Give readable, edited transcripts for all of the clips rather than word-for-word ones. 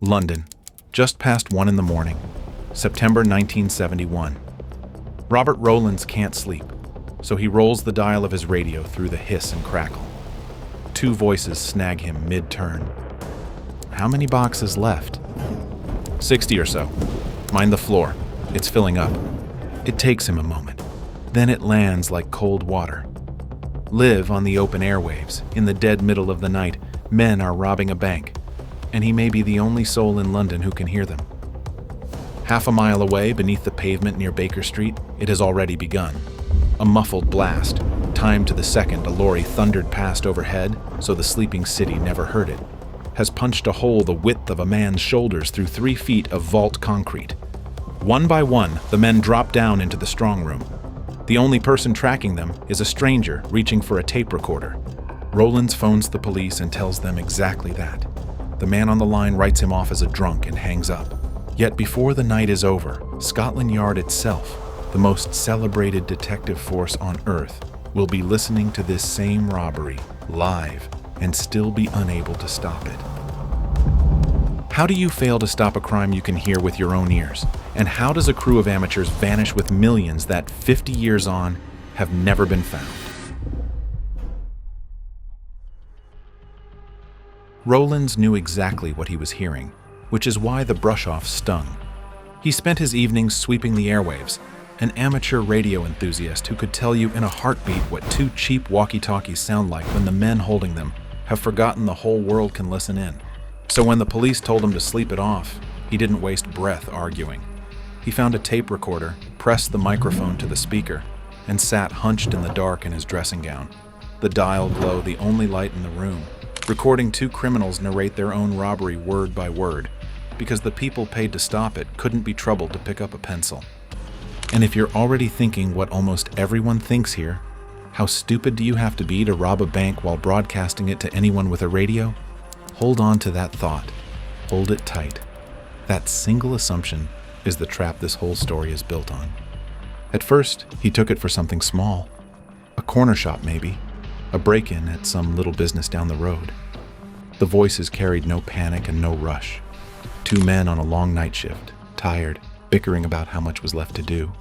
London, just past 1 in the morning, September 1971. Robert Rowlands can't sleep, so he rolls the dial of his radio through the hiss and crackle. Two voices snag him mid-turn. How many boxes left? 60 or so. Mind the floor. It's filling up. It takes him a moment. Then it lands like cold water. Live on the open airwaves, in the dead middle of the night, men are robbing a bank, and he may be the only soul in London who can hear them. Half a mile away, beneath the pavement near Baker Street, it has already begun. A muffled blast, timed to the second a lorry thundered past overhead so the sleeping city never heard it, has punched a hole the width of a man's shoulders through 3 feet of vault concrete. One by one, the men drop down into the strong room. The only person tracking them is a stranger reaching for a tape recorder. Rowlands phones the police and tells them exactly that. The man on the line writes him off as a drunk and hangs up. Yet before the night is over, Scotland Yard itself, the most celebrated detective force on earth, will be listening to this same robbery live and still be unable to stop it. How do you fail to stop a crime you can hear with your own ears? And how does a crew of amateurs vanish with millions that 50 years on have never been found? Rowlands knew exactly what he was hearing, which is why the brush-off stung. He spent his evenings sweeping the airwaves, an amateur radio enthusiast who could tell you in a heartbeat what 2 cheap walkie-talkies sound like when the men holding them have forgotten the whole world can listen in. So when the police told him to sleep it off, he didn't waste breath arguing. He found a tape recorder, pressed the microphone to the speaker, and sat hunched in the dark in his dressing gown, the dial glow the only light in the room, recording 2 criminals narrate their own robbery word by word, because the people paid to stop it couldn't be troubled to pick up a pencil. And if you're already thinking what almost everyone thinks here, how stupid do you have to be to rob a bank while broadcasting it to anyone with a radio? Hold on to that thought. Hold it tight. That single assumption is the trap this whole story is built on. At first, he took it for something small. A corner shop, maybe. A break-in at some little business down the road. The voices carried no panic and no rush. 2 men on a long night shift, tired, bickering about how much was left to do.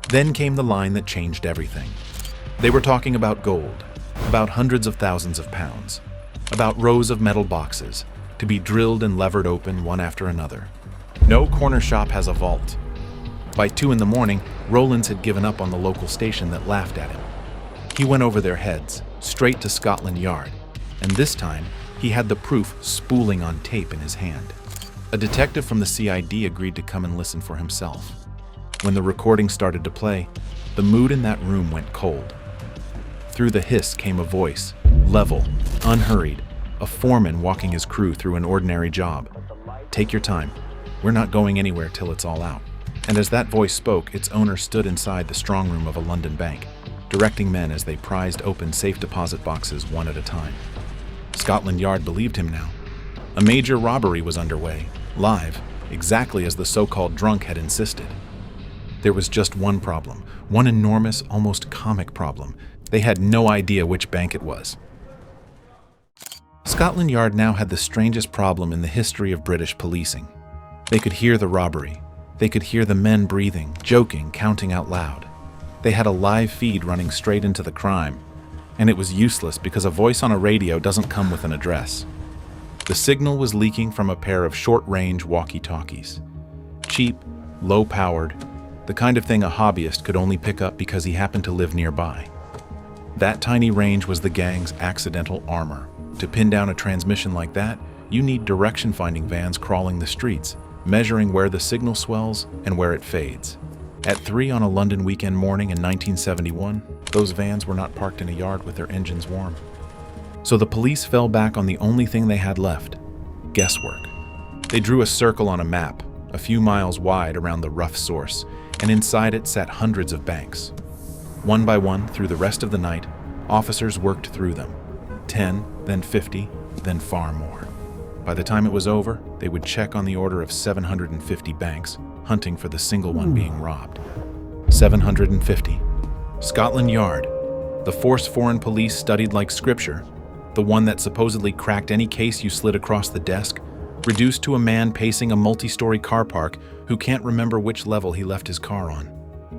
Then came the line that changed everything. They were talking about gold, about hundreds of thousands of pounds, about rows of metal boxes, to be drilled and levered open one after another. No corner shop has a vault. By 2 in the morning, Rowlands had given up on the local station that laughed at him. He went over their heads, straight to Scotland Yard, and this time he had the proof spooling on tape in his hand. A detective from the CID agreed to come and listen for himself. When the recording started to play, the mood in that room went cold. Through the hiss came a voice, level, unhurried, a foreman walking his crew through an ordinary job. Take your time. We're not going anywhere till it's all out. And as that voice spoke, its owner stood inside the strong room of a London bank, directing men as they prized open safe deposit boxes one at a time. Scotland Yard believed him now. A major robbery was underway, live, exactly as the so-called drunk had insisted. There was just one problem, one enormous, almost comic problem. They had no idea which bank it was. Scotland Yard now had the strangest problem in the history of British policing. They could hear the robbery. They could hear the men breathing, joking, counting out loud. They had a live feed running straight into the crime, and it was useless because a voice on a radio doesn't come with an address. The signal was leaking from a pair of short-range walkie-talkies. Cheap, low-powered, the kind of thing a hobbyist could only pick up because he happened to live nearby. That tiny range was the gang's accidental armor. To pin down a transmission like that, you need direction-finding vans crawling the streets, measuring where the signal swells and where it fades. At 3 on a London weekend morning in 1971, those vans were not parked in a yard with their engines warm. So the police fell back on the only thing they had left, guesswork. They drew a circle on a map, a few miles wide around the rough source, and inside it sat hundreds of banks. One by one, through the rest of the night, officers worked through them. 10, then 50, then far more. By the time it was over, they would check on the order of 750 banks, hunting for the single one being robbed. 750. Scotland Yard, the force foreign police studied like scripture, the one that supposedly cracked any case you slid across the desk, reduced to a man pacing a multi-story car park who can't remember which level he left his car on.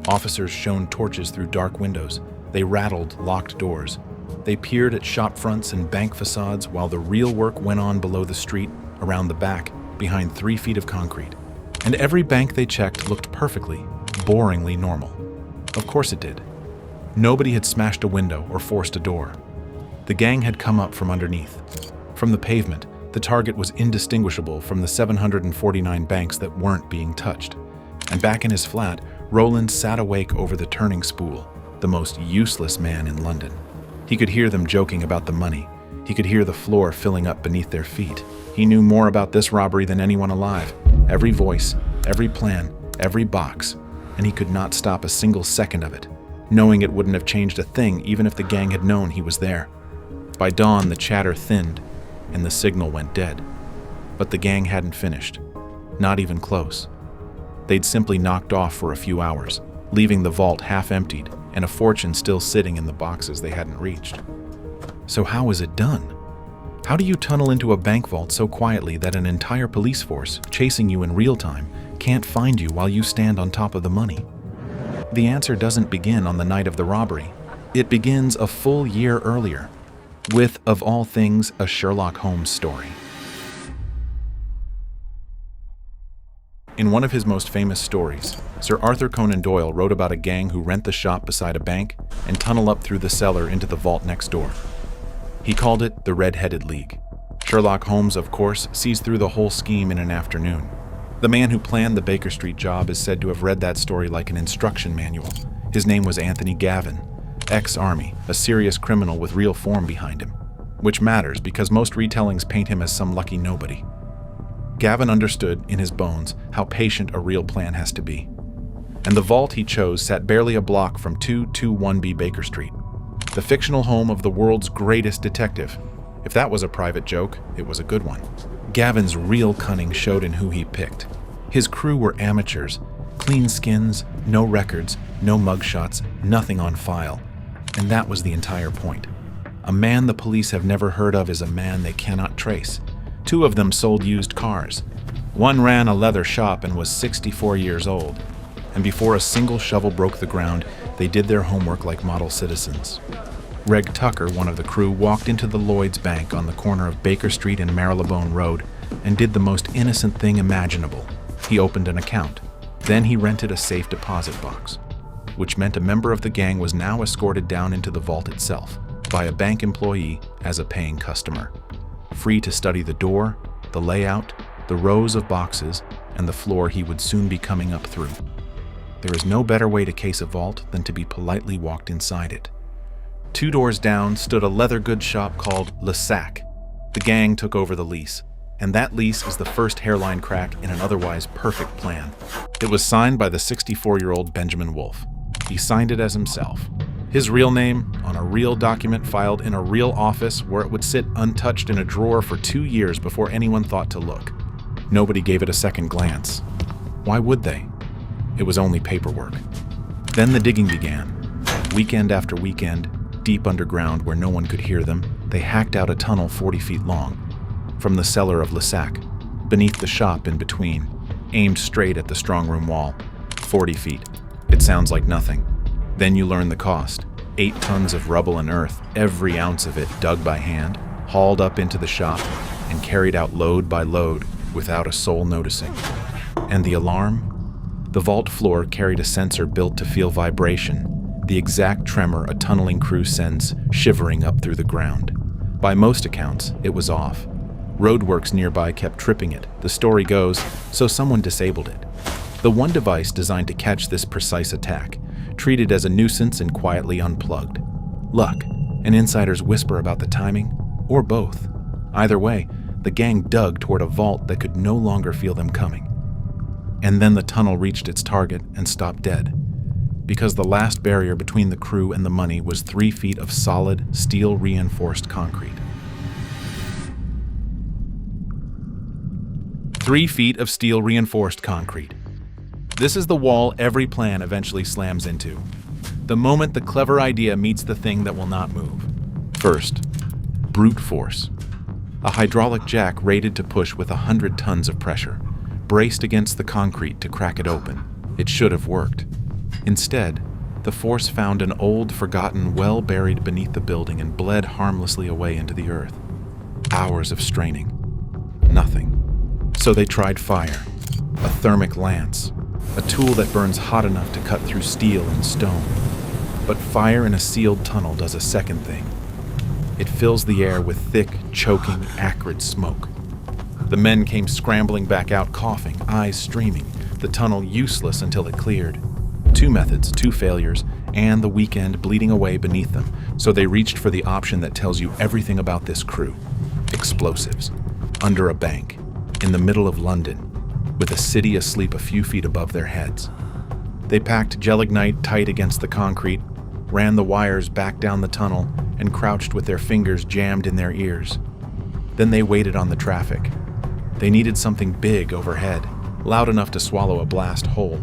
Officers shone torches through dark windows. They rattled locked doors. They peered at shop fronts and bank facades while the real work went on below the street, around the back, behind 3 feet of concrete. And every bank they checked looked perfectly, boringly normal. Of course it did. Nobody had smashed a window or forced a door. The gang had come up from underneath. From the pavement, the target was indistinguishable from the 749 banks that weren't being touched. And back in his flat, Roland sat awake over the turning spool, the most useless man in London. He could hear them joking about the money. He could hear the floor filling up beneath their feet. He knew more about this robbery than anyone alive. Every voice, every plan, every box, and he could not stop a single second of it, knowing it wouldn't have changed a thing even if the gang had known he was there. By dawn, the chatter thinned, and the signal went dead. But the gang hadn't finished. Not even close. They'd simply knocked off for a few hours, leaving the vault half emptied and a fortune still sitting in the boxes they hadn't reached. So how is it done? How do you tunnel into a bank vault so quietly that an entire police force, chasing you in real time, can't find you while you stand on top of the money? The answer doesn't begin on the night of the robbery. It begins a full year earlier, with, of all things, a Sherlock Holmes story. In one of his most famous stories, Sir Arthur Conan Doyle wrote about a gang who rent the shop beside a bank and tunnel up through the cellar into the vault next door. He called it the Red-Headed League. Sherlock Holmes, of course, sees through the whole scheme in an afternoon. The man who planned the Baker Street job is said to have read that story like an instruction manual. His name was Anthony Gavin, ex-army, a serious criminal with real form behind him, which matters because most retellings paint him as some lucky nobody. Gavin understood in his bones how patient a real plan has to be. And the vault he chose sat barely a block from 221B Baker Street, the fictional home of the world's greatest detective. If that was a private joke, it was a good one. Gavin's real cunning showed in who he picked. His crew were amateurs, clean skins, no records, no mugshots, nothing on file. And that was the entire point. A man the police have never heard of is a man they cannot trace. 2 of them sold used cars. One ran a leather shop and was 64 years old. And before a single shovel broke the ground, they did their homework like model citizens. Reg Tucker, one of the crew, walked into the Lloyd's Bank on the corner of Baker Street and Marylebone Road and did the most innocent thing imaginable. He opened an account. Then he rented a safe deposit box, which meant a member of the gang was now escorted down into the vault itself by a bank employee as a paying customer, free to study the door, the layout, the rows of boxes, and the floor he would soon be coming up through. There is no better way to case a vault than to be politely walked inside it. 2 doors down stood a leather goods shop called Le Sac. The gang took over the lease, and that lease is the first hairline crack in an otherwise perfect plan. It was signed by the 64-year-old Benjamin Wolfe. He signed it as himself. His real name on a real document filed in a real office where it would sit untouched in a drawer for 2 years before anyone thought to look. Nobody gave it a second glance. Why would they? It was only paperwork. Then the digging began. Weekend after weekend, deep underground where no one could hear them, they hacked out a tunnel 40 feet long, from the cellar of Le Sac, beneath the shop in between, aimed straight at the strongroom wall. 40 feet. It sounds like nothing. Then you learn the cost. 8 tons of rubble and earth, every ounce of it dug by hand, hauled up into the shop, and carried out load by load without a soul noticing. And the alarm? The vault floor carried a sensor built to feel vibration, the exact tremor a tunneling crew sends shivering up through the ground. By most accounts, it was off. Roadworks nearby kept tripping it, the story goes, so someone disabled it. The one device designed to catch this precise attack, treated as a nuisance and quietly unplugged. Luck, an insider's whisper about the timing, or both. Either way, the gang dug toward a vault that could no longer feel them coming. And then the tunnel reached its target and stopped dead, because the last barrier between the crew and the money was 3 feet of solid, steel-reinforced concrete. 3 feet of steel-reinforced concrete. This is the wall every plan eventually slams into. The moment the clever idea meets the thing that will not move. First, brute force. A hydraulic jack rated to push with 100 tons of pressure, braced against the concrete to crack it open. It should have worked. Instead, the force found an old, forgotten well buried beneath the building and bled harmlessly away into the earth. Hours of straining. Nothing. So they tried fire, a thermic lance, a tool that burns hot enough to cut through steel and stone. But fire in a sealed tunnel does a second thing. It fills the air with thick, choking, acrid smoke. The men came scrambling back out, coughing, eyes streaming, the tunnel useless until it cleared. 2 methods, 2 failures, and the weekend bleeding away beneath them, so they reached for the option that tells you everything about this crew. Explosives. Under a bank. In the middle of London. With a city asleep a few feet above their heads. They packed gelignite tight against the concrete, ran the wires back down the tunnel, and crouched with their fingers jammed in their ears. Then they waited on the traffic. They needed something big overhead, loud enough to swallow a blast whole.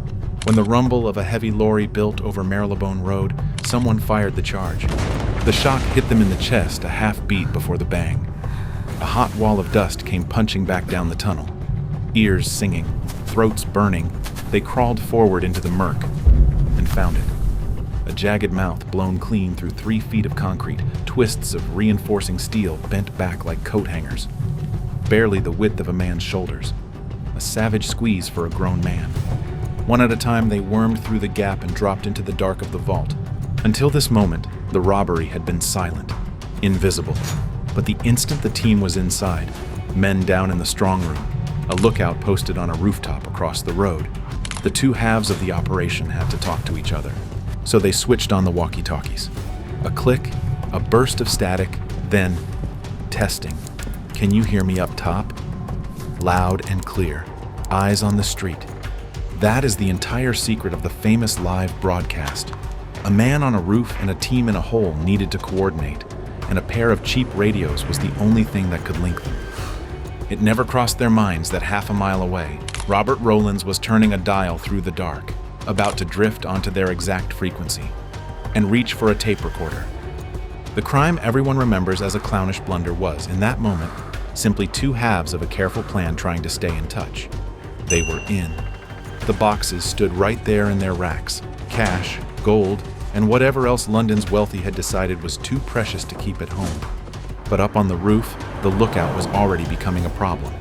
When the rumble of a heavy lorry built over Marylebone Road, someone fired the charge. The shock hit them in the chest a half beat before the bang. A hot wall of dust came punching back down the tunnel. Ears singing, throats burning, they crawled forward into the murk and found it. A jagged mouth blown clean through 3 feet of concrete, twists of reinforcing steel bent back like coat hangers. Barely the width of a man's shoulders. A savage squeeze for a grown man. One at a time, they wormed through the gap and dropped into the dark of the vault. Until this moment, the robbery had been silent, invisible. But the instant the team was inside, men down in the strong room, a lookout posted on a rooftop across the road, the 2 halves of the operation had to talk to each other. So they switched on the walkie-talkies. A click, a burst of static, then testing. Can you hear me up top? Loud and clear. Eyes on the street. That is the entire secret of the famous live broadcast. A man on a roof and a team in a hole needed to coordinate, and a pair of cheap radios was the only thing that could link them. It never crossed their minds that half a mile away, Robert Rowlands was turning a dial through the dark, about to drift onto their exact frequency, and reach for a tape recorder. The crime everyone remembers as a clownish blunder was, in that moment, simply 2 halves of a careful plan trying to stay in touch. They were in. The boxes stood right there in their racks. Cash, gold, and whatever else London's wealthy had decided was too precious to keep at home. But up on the roof, the lookout was already becoming a problem.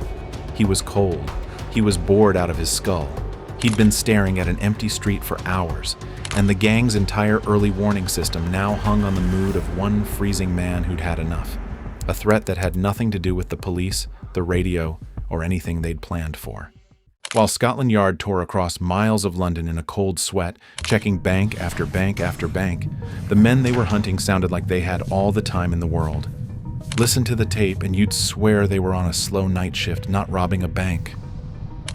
He was cold. He was bored out of his skull. He'd been staring at an empty street for hours, and the gang's entire early warning system now hung on the mood of one freezing man who'd had enough. A threat that had nothing to do with the police, the radio, or anything they'd planned for. While Scotland Yard tore across miles of London in a cold sweat, checking bank after bank after bank, the men they were hunting sounded like they had all the time in the world. Listen to the tape and you'd swear they were on a slow night shift, not robbing a bank.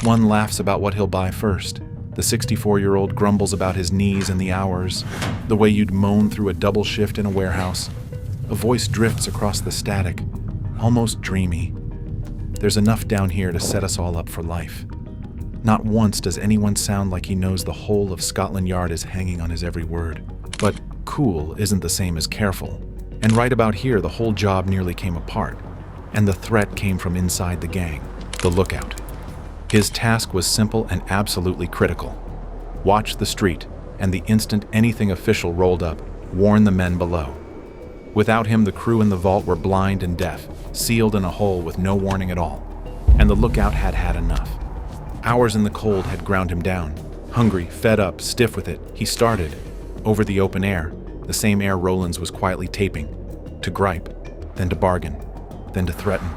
One laughs about what he'll buy first. The 64-year-old grumbles about his knees and the hours, the way you'd moan through a double shift in a warehouse. A voice drifts across the static, almost dreamy. There's enough down here to set us all up for life. Not once does anyone sound like he knows the whole of Scotland Yard is hanging on his every word. But cool isn't the same as careful. And right about here, the whole job nearly came apart. And the threat came from inside the gang, the lookout. His task was simple and absolutely critical. Watch the street, and the instant anything official rolled up, warn the men below. Without him, the crew in the vault were blind and deaf, sealed in a hole with no warning at all. And the lookout had had enough. Hours in the cold had ground him down. Hungry, fed up, stiff with it, he started, over the open air, the same air Rowlands was quietly taping, to gripe, then to bargain, then to threaten.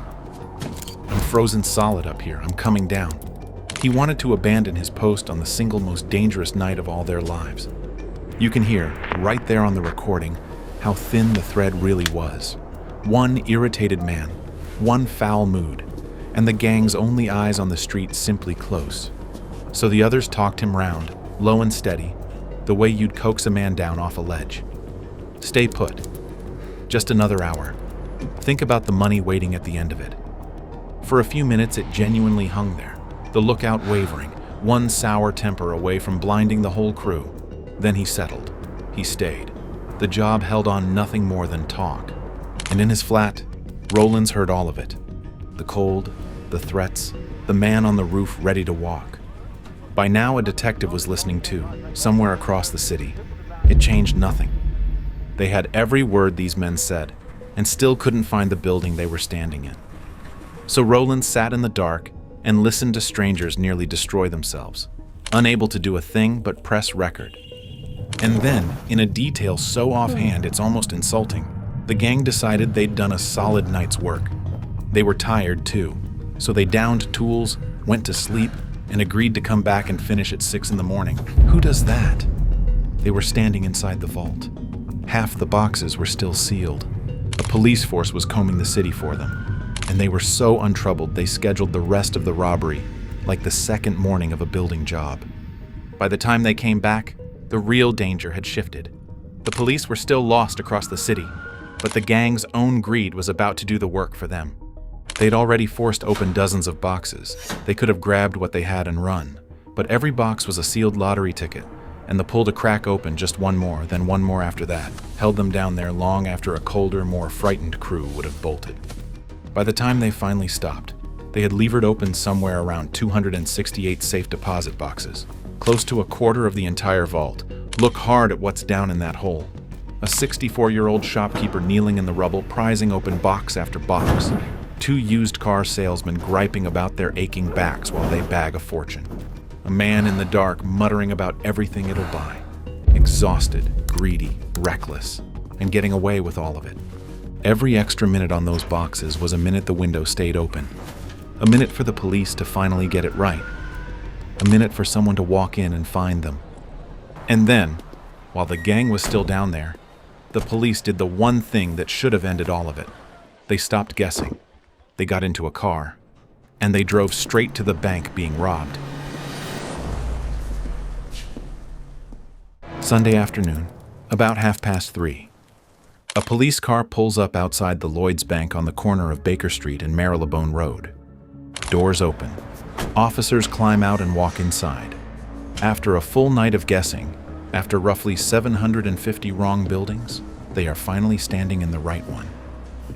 I'm frozen solid up here, I'm coming down. He wanted to abandon his post on the single most dangerous night of all their lives. You can hear, right there on the recording, how thin the thread really was. One irritated man, one foul mood, and the gang's only eyes on the street simply close. So the others talked him round, low and steady, the way you'd coax a man down off a ledge. Stay put. Just another hour. Think about the money waiting at the end of it. For a few minutes it genuinely hung there, the lookout wavering, one sour temper away from blinding the whole crew. Then he settled. He stayed. The job held on nothing more than talk. And in his flat, Rowlands heard all of it. The cold, the threats, the man on the roof ready to walk. By now, a detective was listening too, somewhere across the city. It changed nothing. They had every word these men said, and still couldn't find the building they were standing in. So Roland sat in the dark and listened to strangers nearly destroy themselves, unable to do a thing but press record. And then, in a detail so offhand it's almost insulting, the gang decided they'd done a solid night's work. They were tired too, so they downed tools, went to sleep, and agreed to come back and finish at 6 in the morning. Who does that? They were standing inside the vault. Half the boxes were still sealed. A police force was combing the city for them, and they were so untroubled they scheduled the rest of the robbery like the second morning of a building job. By the time they came back, the real danger had shifted. The police were still lost across the city, but the gang's own greed was about to do the work for them. They'd already forced open dozens of boxes. They could have grabbed what they had and run, but every box was a sealed lottery ticket, and the pull to crack open just one more, then one more after that, held them down there long after a colder, more frightened crew would have bolted. By the time they finally stopped, they had levered open somewhere around 268 safe deposit boxes, close to a quarter of the entire vault. Look hard at what's down in that hole. A 64-year-old shopkeeper kneeling in the rubble, prizing open box after box. 2 used car salesmen griping about their aching backs while they bag a fortune. A man in the dark muttering about everything it'll buy. Exhausted, greedy, reckless, and getting away with all of it. Every extra minute on those boxes was a minute the window stayed open. A minute for the police to finally get it right. A minute for someone to walk in and find them. And then, while the gang was still down there, the police did the one thing that should have ended all of it. They stopped guessing. They got into a car, and they drove straight to the bank being robbed. Sunday afternoon, about 3:30. A police car pulls up outside the Lloyd's Bank on the corner of Baker Street and Marylebone Road. Doors open. Officers climb out and walk inside. After a full night of guessing, after roughly 750 wrong buildings, they are finally standing in the right one.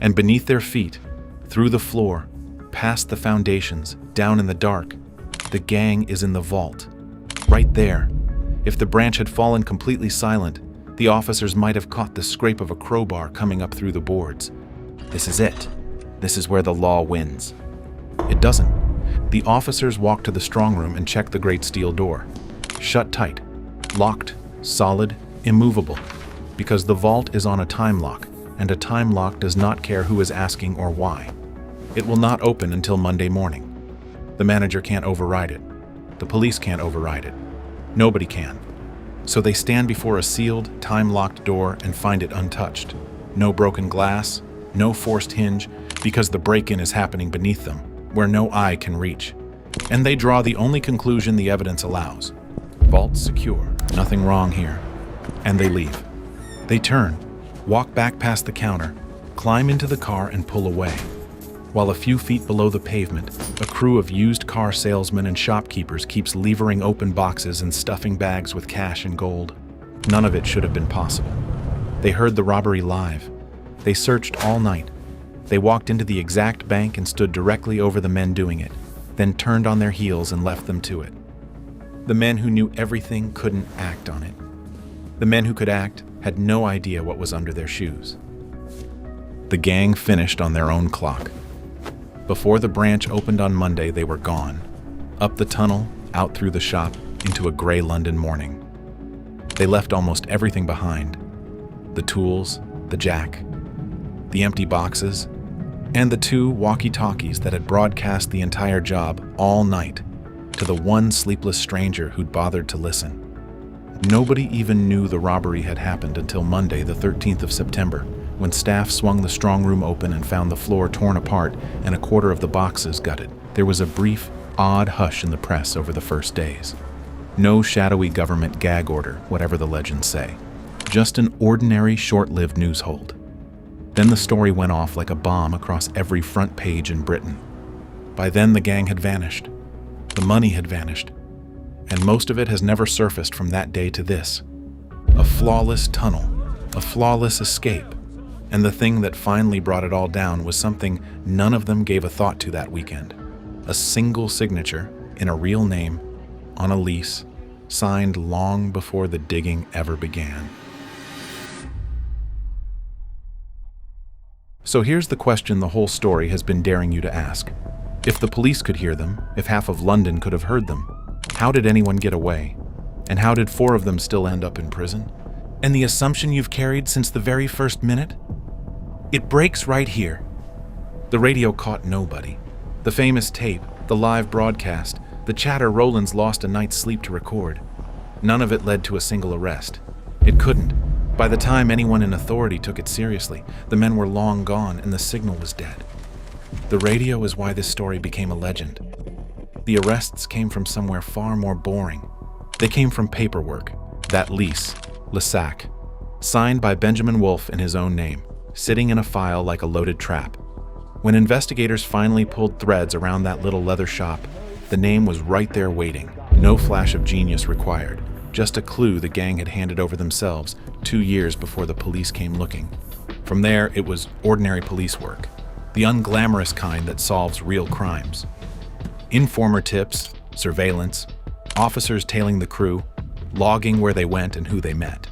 And beneath their feet, through the floor, past the foundations, down in the dark, the gang is in the vault. Right there. If the branch had fallen completely silent, the officers might have caught the scrape of a crowbar coming up through the boards. This is it. This is where the law wins. It doesn't. The officers walk to the strong room and check the great steel door. Shut tight. Locked. Solid. Immovable. Because the vault is on a time lock, and a time lock does not care who is asking or why. It will not open until Monday morning. The manager can't override it. The police can't override it. Nobody can. So they stand before a sealed, time-locked door and find it untouched. No broken glass, no forced hinge, because the break-in is happening beneath them, where no eye can reach. And they draw the only conclusion the evidence allows. Vault secure. Nothing wrong here. And they leave. They turn, walk back past the counter, climb into the car and pull away. While a few feet below the pavement, a crew of used car salesmen and shopkeepers keeps levering open boxes and stuffing bags with cash and gold. None of it should have been possible. They heard the robbery live. They searched all night. They walked into the exact bank and stood directly over the men doing it, then turned on their heels and left them to it. The men who knew everything couldn't act on it. The men who could act had no idea what was under their shoes. The gang finished on their own clock. Before the branch opened on Monday, they were gone. Up the tunnel, out through the shop, into a gray London morning. They left almost everything behind. The tools, the jack, the empty boxes, and the 2 walkie-talkies that had broadcast the entire job all night to the one sleepless stranger who'd bothered to listen. Nobody even knew the robbery had happened until Monday, the 13th of September, when staff swung the strong room open and found the floor torn apart and a quarter of the boxes gutted. There was a brief, odd hush in the press over the first days. No shadowy government gag order, whatever the legends say. Just an ordinary, short-lived news hold. Then the story went off like a bomb across every front page in Britain. By then, the gang had vanished. The money had vanished. And most of it has never surfaced from that day to this. A flawless tunnel, a flawless escape, And the thing that finally brought it all down was something none of them gave a thought to that weekend. A single signature in a real name on a lease, signed long before the digging ever began. So here's the question the whole story has been daring you to ask. If the police could hear them, if half of London could have heard them, how did anyone get away? And how did 4 of them still end up in prison? And the assumption you've carried since the very first minute? It breaks right here. The radio caught nobody. The famous tape, the live broadcast, the chatter Rowlands lost a night's sleep to record. None of it led to a single arrest. It couldn't. By the time anyone in authority took it seriously, the men were long gone and the signal was dead. The radio is why this story became a legend. The arrests came from somewhere far more boring. They came from paperwork, that lease, Lesac, signed by Benjamin Wolfe in his own name, sitting in a file like a loaded trap. When investigators finally pulled threads around that little leather shop, the name was right there waiting. No flash of genius required, just a clue the gang had handed over themselves 2 years before the police came looking. From there, it was ordinary police work, the unglamorous kind that solves real crimes. Informer tips, surveillance, officers tailing the crew, logging where they went and who they met.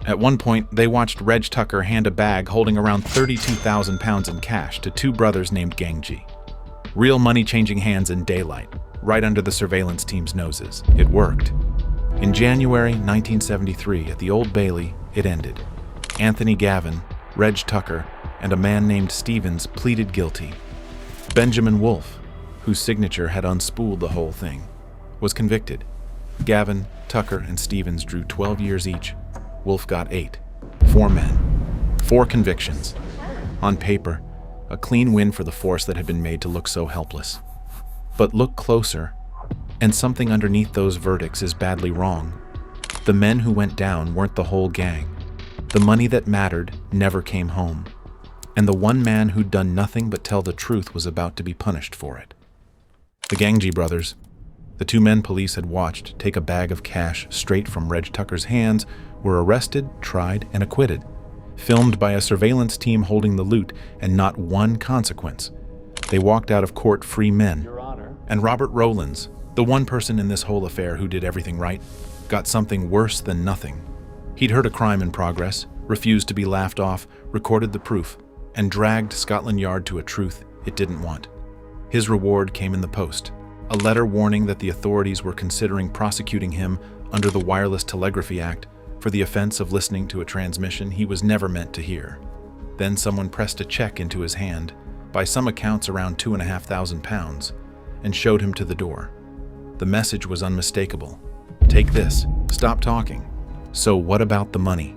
At one point, they watched Reg Tucker hand a bag holding around 32,000 pounds in cash to 2 brothers named Gangji. Real money changing hands in daylight, right under the surveillance team's noses. It worked. In January 1973, at the Old Bailey, it ended. Anthony Gavin, Reg Tucker, and a man named Stevens pleaded guilty. Benjamin Wolfe, whose signature had unspooled the whole thing, was convicted. Gavin, Tucker, and Stevens drew 12 years each. Wolfe got 8. 4 men. 4 convictions. On paper, a clean win for the force that had been made to look so helpless. But look closer, and something underneath those verdicts is badly wrong. The men who went down weren't the whole gang. The money that mattered never came home. And the one man who'd done nothing but tell the truth was about to be punished for it. The Gangji brothers, the 2 men police had watched take a bag of cash straight from Reg Tucker's hands, were arrested, tried, and acquitted, filmed by a surveillance team holding the loot, and not one consequence. They walked out of court free men. Your Honor. And Robert Rowlands, the one person in this whole affair who did everything right, got something worse than nothing. He'd heard a crime in progress, refused to be laughed off, recorded the proof, and dragged Scotland Yard to a truth it didn't want. His reward came in the post, a letter warning that the authorities were considering prosecuting him under the Wireless Telegraphy Act for the offense of listening to a transmission he was never meant to hear. Then someone pressed a check into his hand, by some accounts around £2,500, and showed him to the door. The message was unmistakable. Take this, stop talking. So what about the money?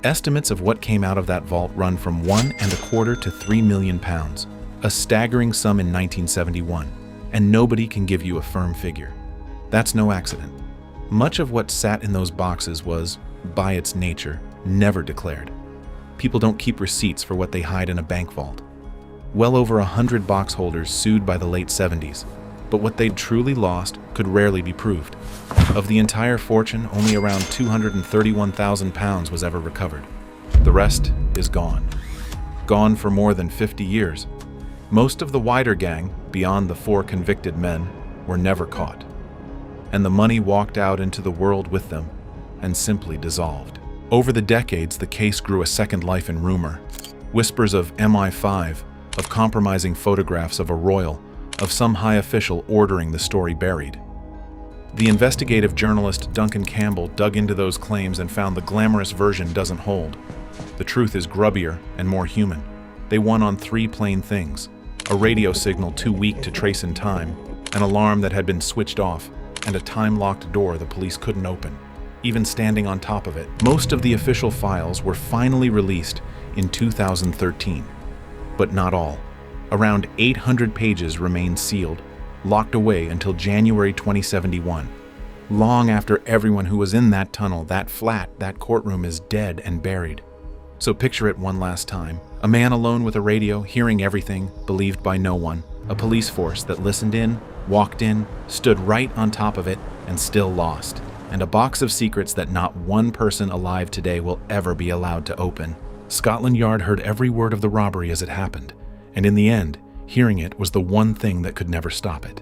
Estimates of what came out of that vault run from £1.25 to £3 million, a staggering sum in 1971, and nobody can give you a firm figure. That's no accident. Much of what sat in those boxes was, by its nature, never declared. People don't keep receipts for what they hide in a bank vault. Well over 100 box holders sued by the late 70s, but what they'd truly lost could rarely be proved. Of the entire fortune, only around £231,000 was ever recovered. The rest is gone. Gone for more than 50 years. Most of the wider gang, beyond the 4 convicted men, were never caught. And the money walked out into the world with them and simply dissolved. Over the decades, the case grew a second life in rumor. Whispers of MI5, of compromising photographs of a royal, of some high official ordering the story buried. The investigative journalist Duncan Campbell dug into those claims and found the glamorous version doesn't hold. The truth is grubbier and more human. They won on 3 plain things: a radio signal too weak to trace in time, an alarm that had been switched off, and a time-locked door the police couldn't open, even standing on top of it. Most of the official files were finally released in 2013, but not all. Around 800 pages remained sealed, locked away until January 2071, long after everyone who was in that tunnel, that flat, that courtroom is dead and buried. So picture it one last time. A man alone with a radio, hearing everything, believed by no one. A police force that listened in, walked in, stood right on top of it, and still lost. And a box of secrets that not one person alive today will ever be allowed to open. Scotland Yard heard every word of the robbery as it happened, and in the end, hearing it was the one thing that could never stop it.